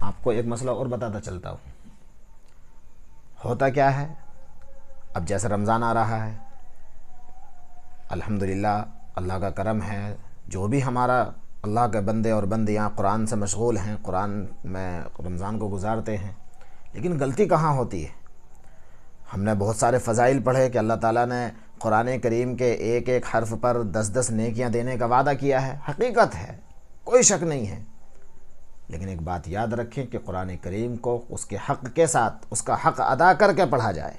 آپ کو ایک مسئلہ اور بتاتا چلتا ہوں۔ ہوتا کیا ہے، اب جیسے رمضان آ رہا ہے، الحمدللہ اللہ کا کرم ہے، جو بھی ہمارا اللہ کے بندے اور بندیاں قرآن سے مشغول ہیں، قرآن میں رمضان کو گزارتے ہیں، لیکن غلطی کہاں ہوتی ہے؟ ہم نے بہت سارے فضائل پڑھے کہ اللہ تعالیٰ نے قرآن کریم کے ایک ایک حرف پر 10 نیکیاں دینے کا وعدہ کیا ہے، حقیقت ہے، کوئی شک نہیں ہے۔ لیکن ایک بات یاد رکھیں کہ قرآن کریم کو اس کے حق کے ساتھ اس کا حق ادا کر کے پڑھا جائے۔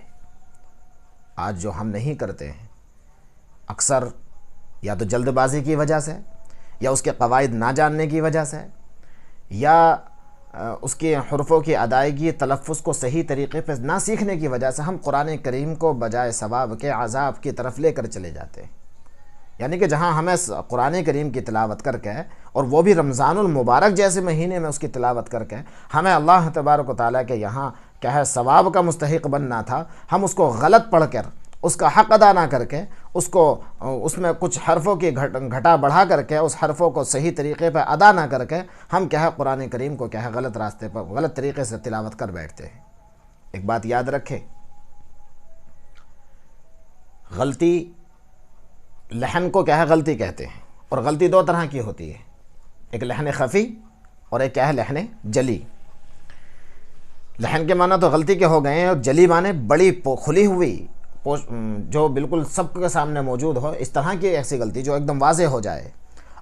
آج جو ہم نہیں کرتے ہیں، اکثر یا تو جلد بازی کی وجہ سے، یا اس کے قواعد نہ جاننے کی وجہ سے، یا اس کے حروفوں کی ادائیگی تلفظ کو صحیح طریقے پہ نہ سیکھنے کی وجہ سے ہم قرآن کریم کو بجائے ثواب کے عذاب کی طرف لے کر چلے جاتے ہیں۔ یعنی کہ جہاں ہمیں قرآن کریم کی تلاوت کر کے، اور وہ بھی رمضان المبارک جیسے مہینے میں اس کی تلاوت کر کے، ہمیں اللہ تبارک و تعالیٰ کے یہاں کیا ہے ثواب کا مستحق بننا تھا، ہم اس کو غلط پڑھ کر، اس کا حق ادا نہ کر کے، اس میں کچھ حرفوں کی گھٹا بڑھا کر کے، اس حرفوں کو صحیح طریقے پہ ادا نہ کر کے، ہم کیا ہے قرآن کریم کو کیا ہے غلط راستے پر غلط طریقے سے تلاوت کر بیٹھتے ہیں۔ ایک بات یاد رکھیں، غلطی، لحن کو کیا ہے غلطی کہتے ہیں، اور غلطی دو طرح کی ہوتی ہے، ایک لحن خفی اور ایک کیا ہے لحن جلی۔ لحن کے معنی تو غلطی کے ہو گئے ہیں، اور جلی معنی بڑی کھلی ہوئی، جو بالکل سب کے سامنے موجود ہو، اس طرح کی ایسی غلطی جو ایک دم واضح ہو جائے،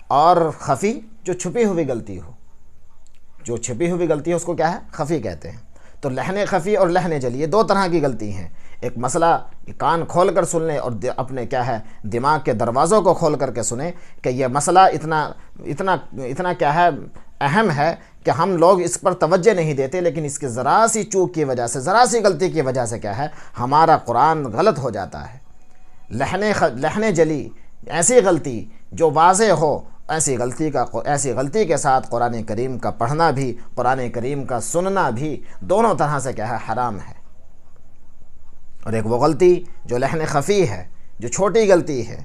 اور خفی جو چھپی ہوئی غلطی ہو، جو چھپی ہوئی غلطی ہے اس کو کیا ہے خفی کہتے ہیں۔ تو لحن خفی اور لحن جلی یہ دو طرح کی غلطی ہیں۔ ایک مسئلہ کان کھول کر سن لیں اور اپنے کیا ہے دماغ کے دروازوں کو کھول کر کے سنیں کہ یہ مسئلہ اتنا کیا ہے اہم ہے کہ ہم لوگ اس پر توجہ نہیں دیتے، لیکن اس کے ذرا سی چوک کی وجہ سے، ذرا سی غلطی کی وجہ سے کیا ہے ہمارا قرآن غلط ہو جاتا ہے۔ لحن جلی ایسی غلطی جو واضح ہو، ایسی غلطی کے ساتھ قرآن کریم کا پڑھنا بھی، قرآن کریم کا سننا بھی دونوں طرح سے کیا ہے حرام ہے۔ اور ایک وہ غلطی جو لحن خفی ہے، جو چھوٹی غلطی ہے،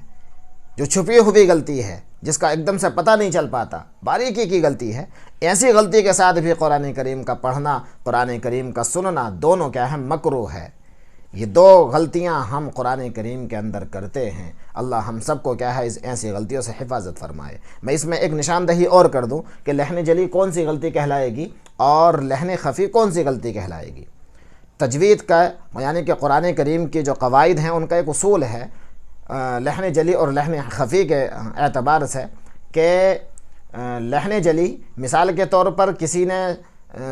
جو چھپی ہوئی غلطی ہے، جس کا ایک دم سے پتہ نہیں چل پاتا، باریکی کی غلطی ہے، ایسی غلطی کے ساتھ بھی قرآن کریم کا پڑھنا، قرآن کریم کا سننا دونوں کیا ہے مکروہ ہے۔ یہ دو غلطیاں ہم قرآن کریم کے اندر کرتے ہیں۔ اللہ ہم سب کو کیا ہے اس ایسی غلطیوں سے حفاظت فرمائے۔ میں اس میں ایک نشاندہی اور کر دوں کہ لحن جلی کون سی غلطی کہلائے گی اور لحن خفی کون سی غلطی کہلائے گی۔ تجوید کا یعنی کہ قرآن کریم کی جو قواعد ہیں ان کا ایک اصول ہے لحن جلی اور لحن خفی کے اعتبار سے، کہ لحن جلی مثال کے طور پر کسی نے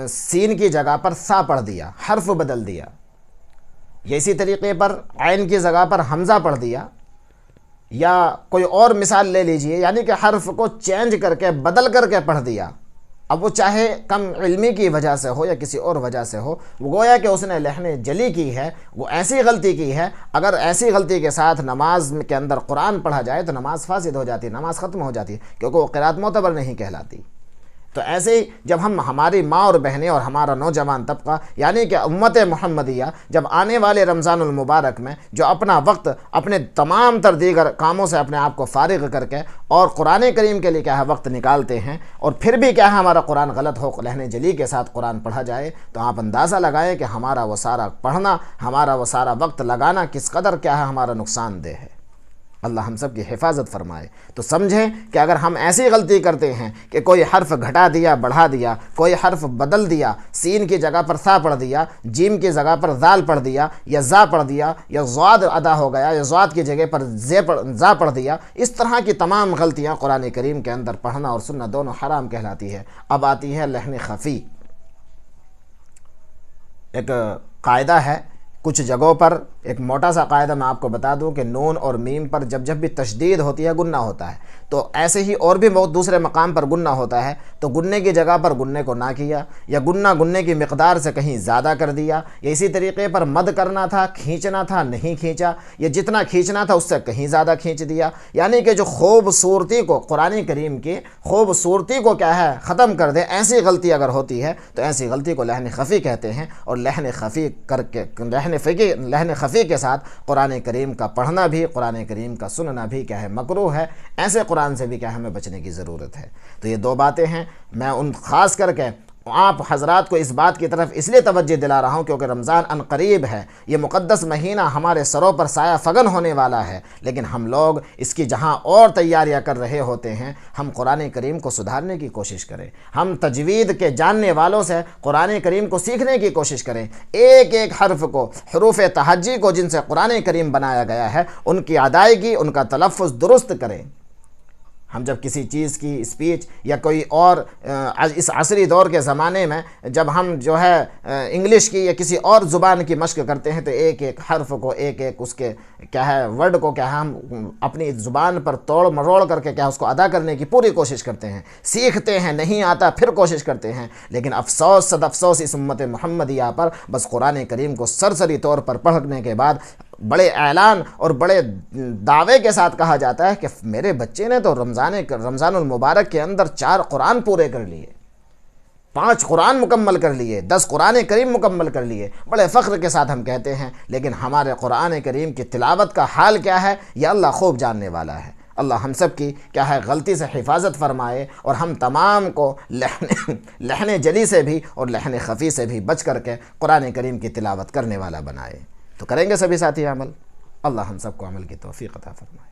سین کی جگہ پر سا پڑھ دیا، حرف بدل دیا، یا اسی طریقے پر عین کی جگہ پر حمزہ پڑھ دیا، یا کوئی اور مثال لے لیجئے، یعنی کہ حرف کو چینج کر کے بدل کر کے پڑھ دیا۔ اب وہ چاہے کم علمی کی وجہ سے ہو یا کسی اور وجہ سے ہو، وہ گویا کہ اس نے لحن جلی کی ہے، وہ ایسی غلطی کی ہے۔ اگر ایسی غلطی کے ساتھ نماز کے اندر قرآن پڑھا جائے تو نماز فاسد ہو جاتی ہے، نماز ختم ہو جاتی ہے، کیونکہ وہ قرات معتبر نہیں کہلاتی۔ تو ایسے ہی جب ہماری ماں اور بہنیں اور ہمارا نوجوان طبقہ یعنی کہ امت محمدیہ جب آنے والے رمضان المبارک میں جو اپنا وقت اپنے تمام تر دیگر کاموں سے اپنے آپ کو فارغ کر کے اور قرآن کریم کے لیے کیا ہے وقت نکالتے ہیں، اور پھر بھی کیا ہے ہمارا قرآن غلط ہو، لحن جلی کے ساتھ قرآن پڑھا جائے، تو آپ اندازہ لگائیں کہ ہمارا وہ سارا پڑھنا، ہمارا وہ سارا وقت لگانا کس قدر کیا ہے ہمارا نقصان دہ ہے۔ اللہ ہم سب کی حفاظت فرمائے۔ تو سمجھیں کہ اگر ہم ایسی غلطی کرتے ہیں کہ کوئی حرف گھٹا دیا، بڑھا دیا، کوئی حرف بدل دیا، سین کی جگہ پر ثا پڑھ دیا، جیم کی جگہ پر ذال پڑھ دیا، یا زا پڑھ دیا، یا ضاد ادا ہو گیا، یا ضاد کی جگہ پر زا پڑھ دیا، اس طرح کی تمام غلطیاں قرآن کریم کے اندر پڑھنا اور سننا دونوں حرام کہلاتی ہے۔ اب آتی ہے لحن خفی۔ ایک قاعدہ ہے کچھ جگہوں پر، ایک موٹا سا قاعدہ میں آپ کو بتا دوں کہ نون اور میم پر جب بھی تشدید ہوتی ہے گنہ ہوتا ہے، تو ایسے ہی اور بھی بہت دوسرے مقام پر گنہ ہوتا ہے، تو گننے کی جگہ پر گننے کو نہ کیا، یا گننے کی مقدار سے کہیں زیادہ کر دیا، یا اسی طریقے پر مد کرنا تھا، کھینچنا تھا، نہیں کھینچا، یا جتنا کھینچنا تھا اس سے کہیں زیادہ کھینچ دیا۔ یعنی کہ جو خوبصورتی کو، قرآن کریم کی خوبصورتی کو کیا ہے ختم کر دے، ایسی غلطی اگر ہوتی ہے تو ایسی غلطی کو لحن خفی کہتے ہیں۔ اور لحن خفی کے ساتھ قرآن کریم کا پڑھنا بھی، قرآن کریم کا سننا بھی کیا ہے مکروہ ہے۔ ایسے قرآن سے بھی کیا ہمیں بچنے کی ضرورت ہے۔ تو یہ دو باتیں ہیں، میں ان خاص کر کے آپ حضرات کو اس بات کی طرف اس لیے توجہ دلا رہا ہوں کیونکہ رمضان ان قریب ہے، یہ مقدس مہینہ ہمارے سروں پر سایہ فگن ہونے والا ہے، لیکن ہم لوگ اس کی جہاں اور تیاریاں کر رہے ہوتے ہیں، ہم قرآن کریم کو سدھارنے کی کوشش کریں، ہم تجوید کے جاننے والوں سے قرآن کریم کو سیکھنے کی کوشش کریں، ایک ایک حرف کو، حروف تہجی کو جن سے قرآن کریم بنایا گیا ہے، ان کی ادائیگی، ان کا تلفظ درست کریں۔ ہم جب کسی چیز کی اسپیچ یا کوئی اور اس عصری دور کے زمانے میں جب ہم جو ہے انگلش کی یا کسی اور زبان کی مشق کرتے ہیں تو ایک ایک حرف کو، ایک ایک اس کے کیا ہے ورڈ کو کیا ہے ہم اپنی زبان پر توڑ مروڑ کر کے کیا اس کو ادا کرنے کی پوری کوشش کرتے ہیں، سیکھتے ہیں، نہیں آتا پھر کوشش کرتے ہیں، لیکن افسوس صد افسوس اس امت محمدیہ پر، بس قرآن کریم کو سرسری طور پر پڑھنے کے بعد بڑے اعلان اور بڑے دعوے کے ساتھ کہا جاتا ہے کہ میرے بچے نے تو رمضان المبارک کے اندر 4 قرآن پورے کر لیے، 5 قرآن مکمل کر لیے، 10 قرآن کریم مکمل کر لیے، بڑے فخر کے ساتھ ہم کہتے ہیں، لیکن ہمارے قرآن کریم کی تلاوت کا حال کیا ہے یہ اللہ خوب جاننے والا ہے۔ اللہ ہم سب کی کیا ہے غلطی سے حفاظت فرمائے اور ہم تمام کو لحن جلی سے بھی اور لحن خفی سے بھی بچ کر کے قرآن کریم کی تلاوت کرنے والا بنائے۔ تو کریں گے سبھی ساتھی عمل؟ اللہ ہم سب کو عمل کی توفیق عطا فرمائے۔